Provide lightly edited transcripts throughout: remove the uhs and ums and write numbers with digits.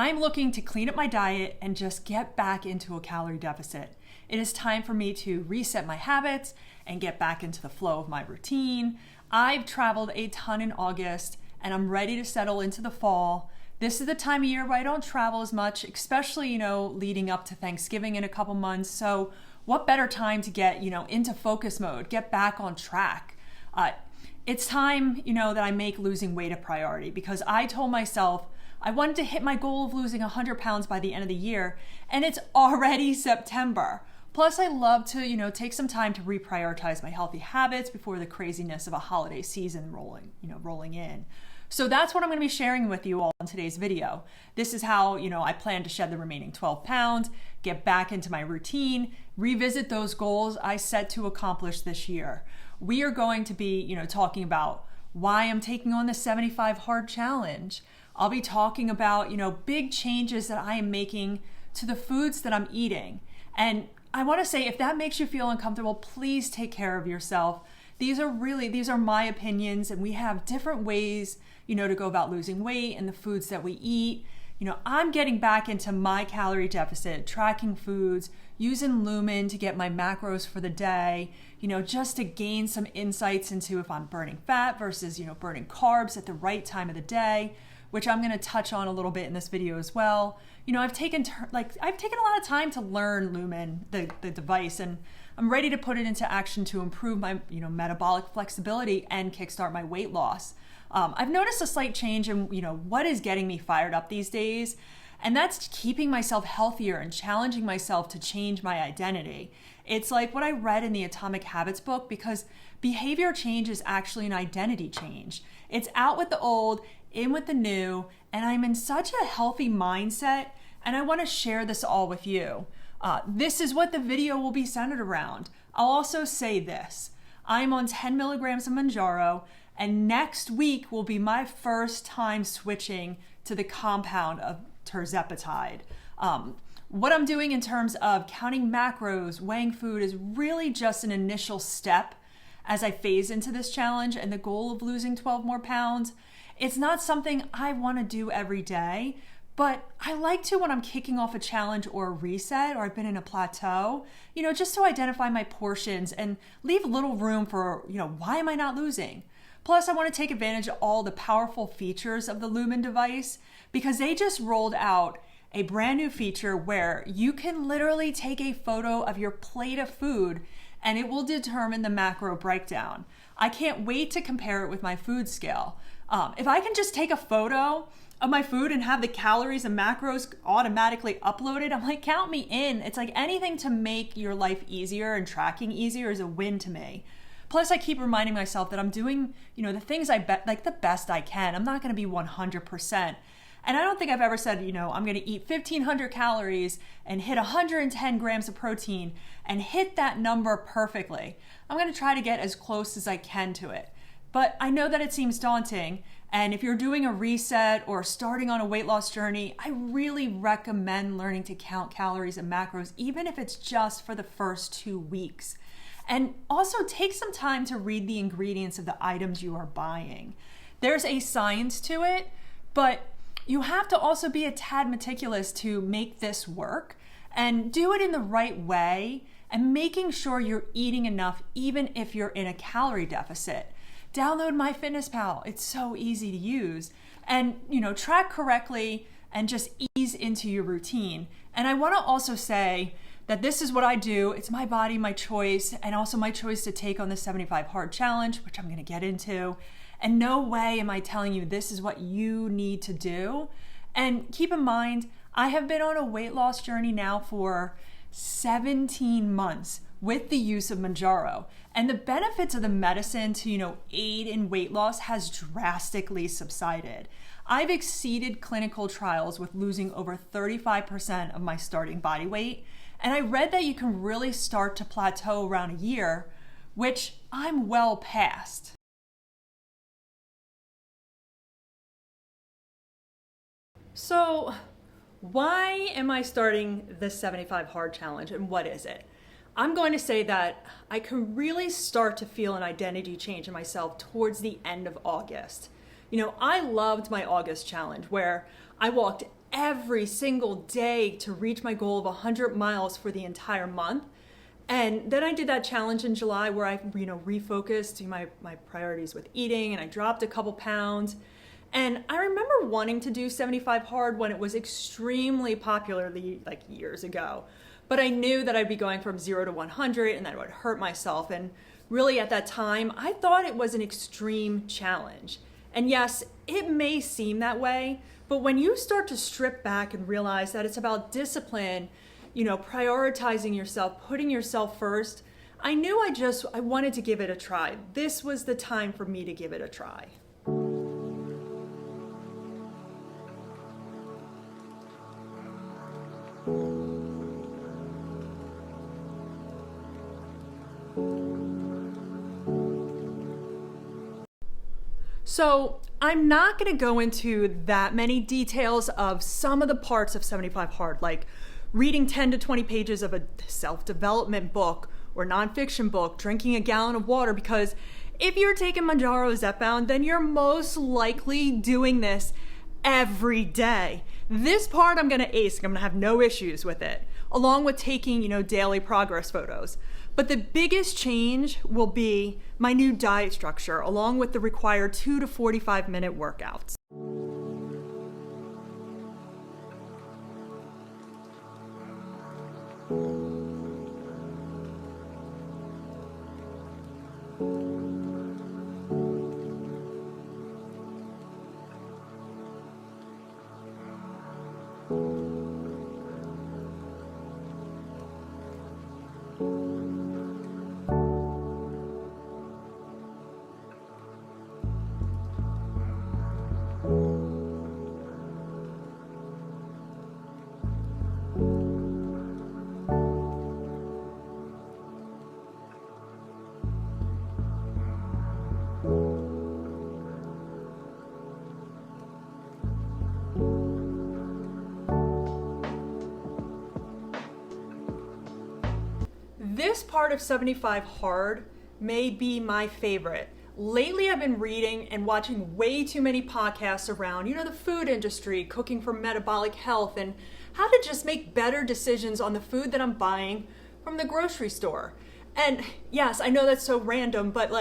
I'm looking to clean up my diet and just get back into a calorie deficit. It is time for me to reset my habits and get back into the flow of my routine. I've traveled a ton in August and I'm ready to settle into the fall. This is the time of year where I don't travel as much, especially, leading up to Thanksgiving in a couple months. So what better time to get, into focus mode, get back on track. It's time, that I make losing weight a priority, because I told myself I wanted to hit my goal of losing 100 pounds by the end of the year, and it's already September. Plus, I love to, take some time to reprioritize my healthy habits before the craziness of a holiday season rolling in. So that's what I'm going to be sharing with you all in today's video. This is how, I plan to shed the remaining 12 pounds, get back into my routine, revisit those goals I set to accomplish this year. We are going to be, talking about why I'm taking on the 75 hard challenge. I'll be talking about, big changes that I am making to the foods that I'm eating. And I want to say, if that makes you feel uncomfortable, please take care of yourself. These are my opinions, and we have different ways, to go about losing weight and the foods that we eat. I'm getting back into my calorie deficit, tracking foods, using Lumen to get my macros for the day, just to gain some insights into if I'm burning fat versus, burning carbs at the right time of the day, which I'm going to touch on a little bit in this video as well. I've taken a lot of time to learn Lumen, the device, and I'm ready to put it into action to improve my, metabolic flexibility and kickstart my weight loss. I've noticed a slight change in, what is getting me fired up these days, and that's keeping myself healthier and challenging myself to change my identity. It's like what I read in the Atomic Habits book, because behavior change is actually an identity change. It's out with the old, in with the new, and I'm in such a healthy mindset, and I want to share this all with you. This is what the video will be centered around. I'll also say this. I'm on 10 milligrams of Mounjaro, and next week will be my first time switching to the compound of tirzepatide. What I'm doing in terms of counting macros, weighing food, is really just an initial step as I phase into this challenge and the goal of losing 12 more pounds. It's not something I want to do every day, but I like to when I'm kicking off a challenge or a reset, or I've been in a plateau, just to identify my portions and leave little room for, why am I not losing? Plus, I want to take advantage of all the powerful features of the Lumen device, because they just rolled out a brand new feature where you can literally take a photo of your plate of food and it will determine the macro breakdown. I can't wait to compare it with my food scale. If I can just take a photo of my food and have the calories and macros automatically uploaded, I'm like, count me in. It's like anything to make your life easier and tracking easier is a win to me. Plus, I keep reminding myself that I'm doing, the things the best I can. I'm not going to be 100%. And I don't think I've ever said, I'm going to eat 1,500 calories and hit 110 grams of protein and hit that number perfectly. I'm going to try to get as close as I can to it. But I know that it seems daunting. And if you're doing a reset or starting on a weight loss journey, I really recommend learning to count calories and macros, even if it's just for the first 2 weeks. And also take some time to read the ingredients of the items you are buying. There's a science to it, but you have to also be a tad meticulous to make this work and do it in the right way, and making sure you're eating enough even if you're in a calorie deficit. Download MyFitnessPal. It's so easy to use. And, track correctly and just ease into your routine. And I want to also say that this is what I do. It's my body, my choice, and also my choice to take on the 75 hard challenge, which I'm going to get into. And no way am I telling you this is what you need to do. And keep in mind, I have been on a weight loss journey now for 17 months with the use of Mounjaro. And the benefits of the medicine to, aid in weight loss has drastically subsided. I've exceeded clinical trials with losing over 35% of my starting body weight. And I read that you can really start to plateau around a year, which I'm well past. So why am I starting the 75 hard challenge, and what is it? I'm going to say that I can really start to feel an identity change in myself towards the end of August. I loved my August challenge where I walked every single day to reach my goal of 100 miles for the entire month. And then I did that challenge in July where I, refocused my priorities with eating, and I dropped a couple pounds. And I remember wanting to do 75 hard when it was extremely popular like years ago. But I knew that I'd be going from 0 to 100 and that it would hurt myself. And really at that time, I thought it was an extreme challenge. And yes, it may seem that way, but when you start to strip back and realize that it's about discipline, prioritizing yourself, putting yourself first, I knew I wanted to give it a try. This was the time for me to give it a try. So I'm not going to go into that many details of some of the parts of 75 Hard, like reading 10 to 20 pages of a self-development book or nonfiction book, drinking a gallon of water, because if you're taking Mounjaro Zepbound, then you're most likely doing this every day. This part I'm going to ace. I'm going to have no issues with it, along with taking, daily progress photos. But the biggest change will be my new diet structure, along with the required 2 to 45-minute workouts. This part of 75 Hard may be my favorite. Lately, I've been reading and watching way too many podcasts around, the food industry, cooking for metabolic health, and how to just make better decisions on the food that I'm buying from the grocery store. And yes, I know that's so random, but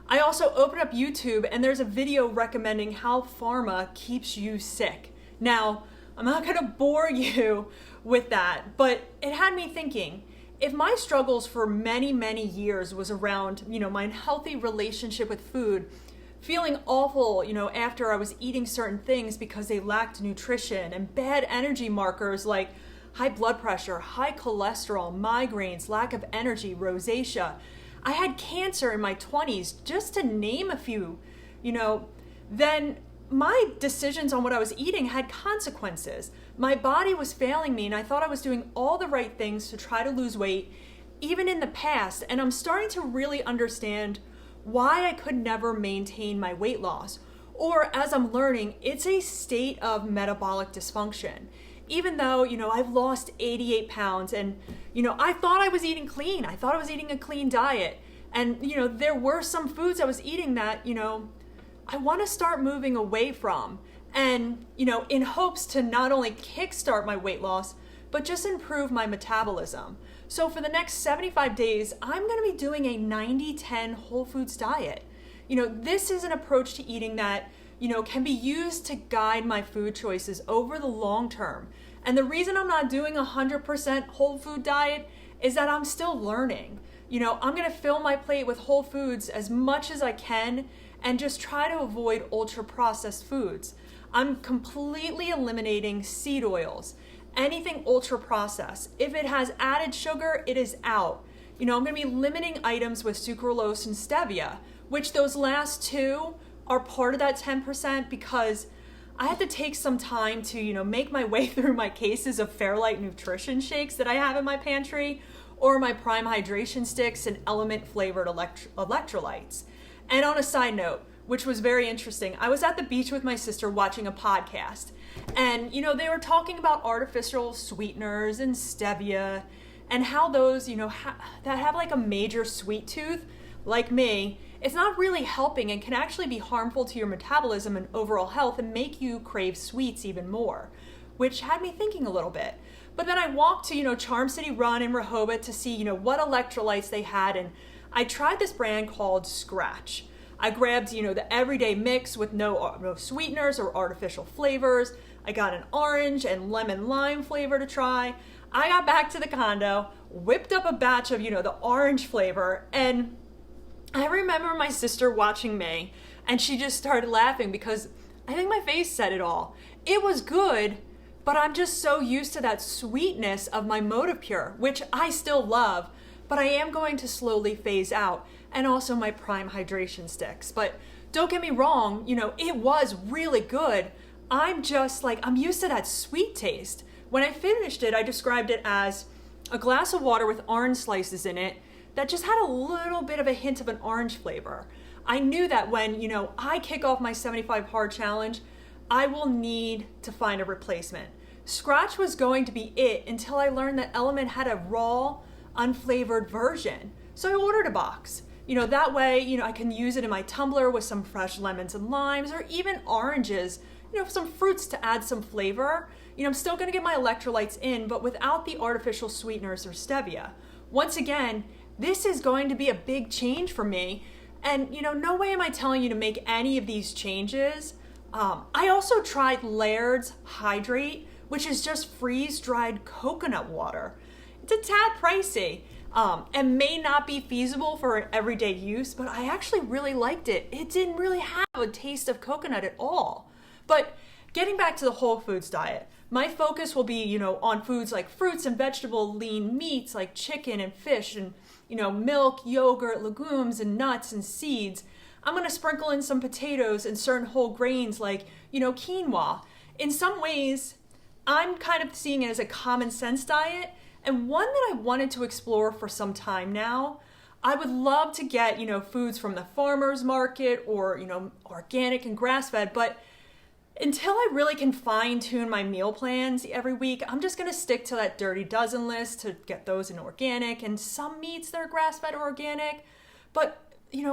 I also open up YouTube and there's a video recommending how pharma keeps you sick. Now, I'm not going to bore you with that, but it had me thinking, if my struggles for many, many years was around, my unhealthy relationship with food, feeling awful, after I was eating certain things because they lacked nutrition, and bad energy markers like high blood pressure, high cholesterol, migraines, lack of energy, rosacea. I had cancer in my 20s, just to name a few, then my decisions on what I was eating had consequences. My body was failing me, and I thought I was doing all the right things to try to lose weight, even in the past. And I'm starting to really understand why I could never maintain my weight loss. Or, as I'm learning, it's a state of metabolic dysfunction. Even though, I've lost 88 pounds and, I thought I was eating clean. I thought I was eating a clean diet. And, there were some foods I was eating that, I want to start moving away from, and, in hopes to not only kickstart my weight loss, but just improve my metabolism. So for the next 75 days, I'm going to be doing a 90-10 whole foods diet. This is an approach to eating that, can be used to guide my food choices over the long term. And the reason I'm not doing a 100% whole food diet is that I'm still learning. I'm going to fill my plate with whole foods as much as I can, and just try to avoid ultra-processed foods. I'm completely eliminating seed oils, anything ultra-processed. If it has added sugar, it is out. I'm going to be limiting items with sucralose and stevia, which those last two are part of that 10% because I had to take some time to, make my way through my cases of Fairlight nutrition shakes that I have in my pantry, or my Prime hydration sticks and element flavored electrolytes. And on a side note, which was very interesting, I was at the beach with my sister watching a podcast, and they were talking about artificial sweeteners and stevia and how those that have a major sweet tooth like me, it's not really helping and can actually be harmful to your metabolism and overall health and make you crave sweets even more. which had me thinking a little bit. But then I walked to, Charm City Run in Rehoboth to see, what electrolytes they had. And I tried this brand called Scratch. I grabbed, the everyday mix with no sweeteners or artificial flavors. I got an orange and lemon lime flavor to try. I got back to the condo, whipped up a batch of, the orange flavor. And I remember my sister watching me, and she just started laughing because I think my face said it all. It was good, but I'm just so used to that sweetness of my Motivpure, which I still love, but I am going to slowly phase out, and also my Prime hydration sticks. But don't get me wrong, it was really good. I'm used to that sweet taste. When I finished it, I described it as a glass of water with orange slices in it that just had a little bit of a hint of an orange flavor. I knew that when, I kick off my 75 hard challenge, I will need to find a replacement. Scratch was going to be it until I learned that Element had a raw, unflavored version. So I ordered a box. That way, I can use it in my tumbler with some fresh lemons and limes, or even oranges, some fruits to add some flavor. I'm still gonna get my electrolytes in, but without the artificial sweeteners or stevia. Once again, this is going to be a big change for me. And no way am I telling you to make any of these changes. I also tried Laird's Hydrate, which is just freeze-dried coconut water. It's a tad pricey and may not be feasible for everyday use, but I actually really liked it. It didn't really have a taste of coconut at all. But getting back to the whole foods diet, my focus will be, on foods like fruits and vegetable lean meats like chicken and fish and, milk, yogurt, legumes and nuts and seeds. I'm going to sprinkle in some potatoes and certain whole grains like, quinoa. In some ways, I'm kind of seeing it as a common sense diet, and one that I wanted to explore for some time now. I would love to get, foods from the farmer's market or, organic and grass-fed, but until I really can fine-tune my meal plans every week, I'm just going to stick to that Dirty Dozen list to get those in organic, and some meats that are grass-fed or organic. But,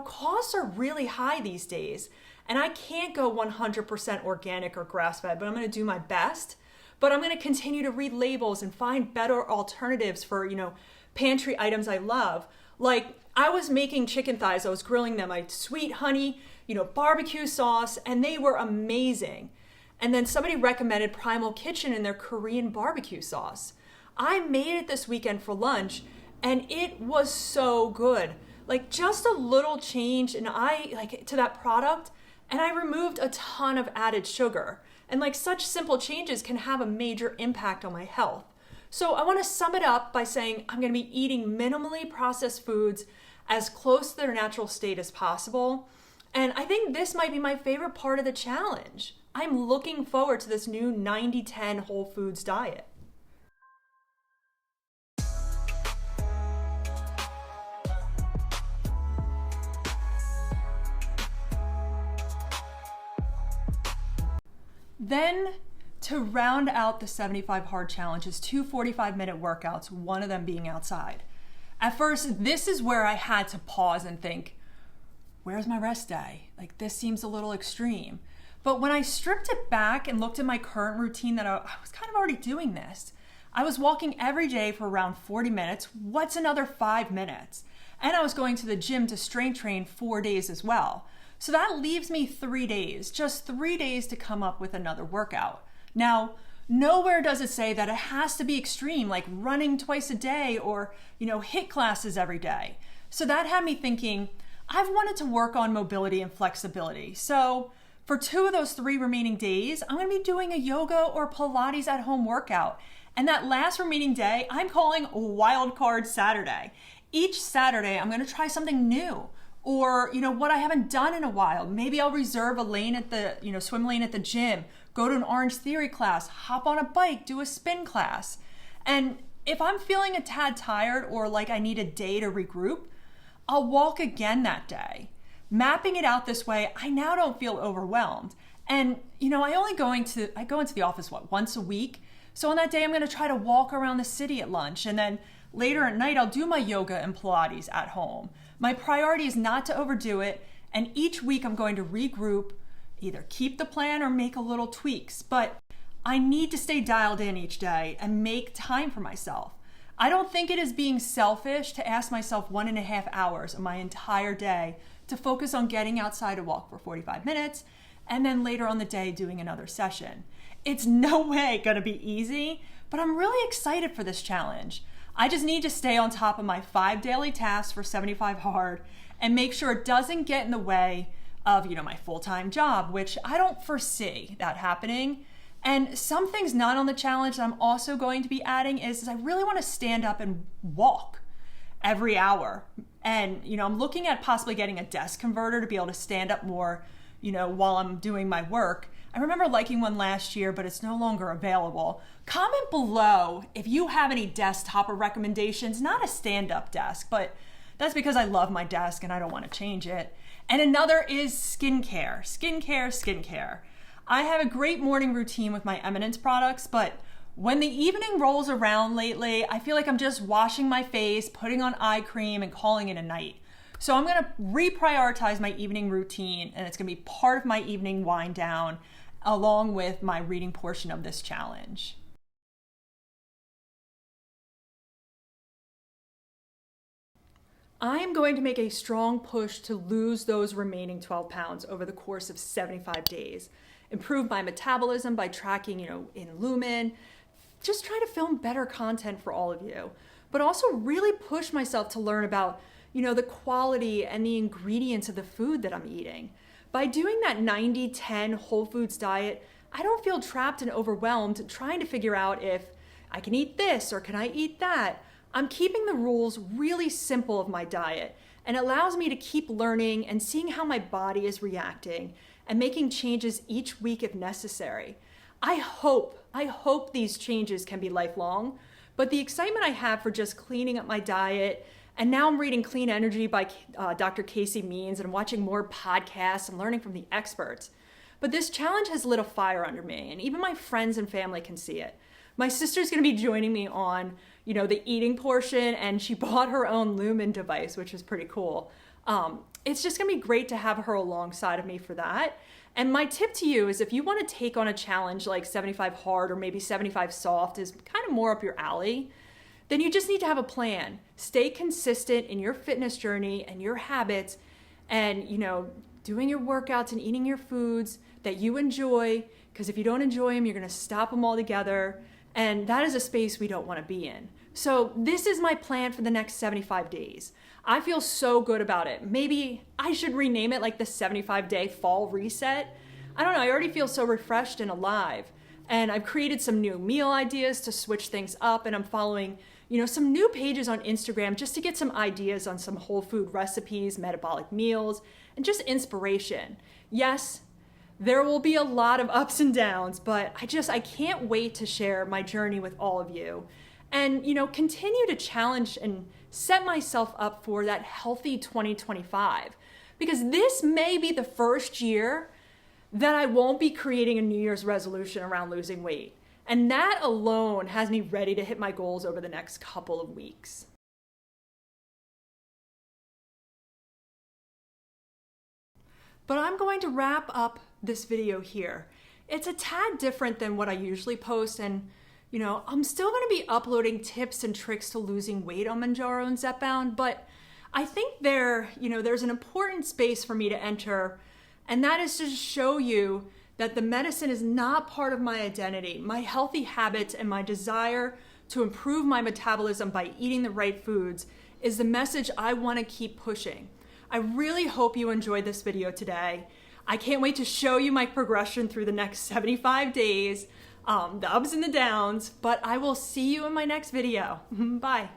costs are really high these days, and I can't go 100% organic or grass-fed, but I'm going to do my best. But I'm going to continue to read labels and find better alternatives for, pantry items I love. Like, I was making chicken thighs, I was grilling them, I had sweet honey, barbecue sauce, and they were amazing. And then somebody recommended Primal Kitchen and their Korean barbecue sauce. I made it this weekend for lunch, and it was so good. Like, just a little change to that product, and I removed a ton of added sugar. And such simple changes can have a major impact on my health. So I want to sum it up by saying I'm going to be eating minimally processed foods as close to their natural state as possible. And I think this might be my favorite part of the challenge. I'm looking forward to this new 90-10 whole foods diet. Then, to round out the 75 hard challenges, 2 45-minute workouts, one of them being outside. At first, this is where I had to pause and think, where's my rest day? This seems a little extreme. But when I stripped it back and looked at my current routine, that I was kind of already doing this. I was walking every day for around 40 minutes. What's another 5 minutes? And I was going to the gym to strength train 4 days as well. So that leaves me 3 days, just 3 days to come up with another workout. Now, nowhere does it say that it has to be extreme, like running twice a day or, HIIT classes every day. So that had me thinking, I've wanted to work on mobility and flexibility. So for 2 of those 3 remaining days, I'm going to be doing a yoga or Pilates at home workout. And that last remaining day, I'm calling Wildcard Saturday. Each Saturday, I'm going to try something new. Or, what I haven't done in a while. Maybe I'll reserve a lane at the, swim lane at the gym, go to an Orange Theory class, hop on a bike, do a spin class. And if I'm feeling a tad tired or like I need a day to regroup, I'll walk again that day. Mapping it out this way, I now don't feel overwhelmed. And, I go into the office, once a week? So on that day, I'm going to try to walk around the city at lunch. And then later at night, I'll do my yoga and Pilates at home. My priority is not to overdo it, and each week I'm going to regroup, either keep the plan or make a little tweaks. But I need to stay dialed in each day and make time for myself. I don't think it is being selfish to ask myself 1.5 hours of my entire day to focus on getting outside to walk for 45 minutes and then later on the day doing another session. It's no way gonna be easy, but I'm really excited for this challenge. I just need to stay on top of my 5 daily tasks for 75 hard and make sure it doesn't get in the way of, my full-time job, which I don't foresee that happening. And some things not on the challenge that I'm also going to be adding is I really want to stand up and walk every hour. And, I'm looking at possibly getting a desk converter to be able to stand up more, while I'm doing my work. I remember liking one last year, but it's no longer available. Comment below if you have any desktop or recommendations, not a stand-up desk, but that's because I love my desk and I don't want to change it. And another is skincare. Skincare. I have a great morning routine with my Eminence products, but when the evening rolls around lately, I feel like I'm just washing my face, putting on eye cream, and calling it a night. So I'm gonna reprioritize my evening routine, and it's gonna be part of my evening wind down, along with my reading portion of this challenge. I am going to make a strong push to lose those remaining 12 pounds over the course of 75 days. Improve my metabolism by tracking, in Lumen. Just try to film better content for all of you. But also really push myself to learn about, the quality and the ingredients of the food that I'm eating. By doing that 90-10 whole foods diet, I don't feel trapped and overwhelmed trying to figure out if I can eat this or can I eat that. I'm keeping the rules really simple of my diet, and it allows me to keep learning and seeing how my body is reacting and making changes each week if necessary. I hope these changes can be lifelong, but the excitement I have for just cleaning up my diet, and now I'm reading Clean Energy by Dr. Casey Means and watching more podcasts and learning from the experts. But this challenge has lit a fire under me, and even my friends and family can see it. My sister's gonna be joining me on, the eating portion, and she bought her own Lumen device, which is pretty cool. It's just gonna be great to have her alongside of me for that. And my tip to you is if you wanna take on a challenge like 75 hard or maybe 75 soft is kind of more up your alley, then you just need to have a plan. Stay consistent in your fitness journey and your habits and, doing your workouts and eating your foods that you enjoy, because if you don't enjoy them, you're gonna stop them altogether. And that is a space we don't wanna be in. So this is my plan for the next 75 days. I feel so good about it. Maybe I should rename it like the 75-day fall reset. I don't know, I already feel so refreshed and alive. And I've created some new meal ideas to switch things up, and I'm following, some new pages on Instagram just to get some ideas on some whole food recipes, metabolic meals, and just inspiration. Yes, there will be a lot of ups and downs, but I can't wait to share my journey with all of you and, continue to challenge and set myself up for that healthy 2025, because this may be the first year that I won't be creating a New Year's resolution around losing weight. And that alone has me ready to hit my goals over the next couple of weeks. But I'm going to wrap up this video here. It's a tad different than what I usually post, and I'm still going to be uploading tips and tricks to losing weight on Mounjaro and Zepbound, but I think there's an important space for me to enter, and that is to show you that the medicine is not part of my identity. My healthy habits and my desire to improve my metabolism by eating the right foods is the message I want to keep pushing. I really hope you enjoyed this video today. I can't wait to show you my progression through the next 75 days, the ups and the downs, but I will see you in my next video. Bye.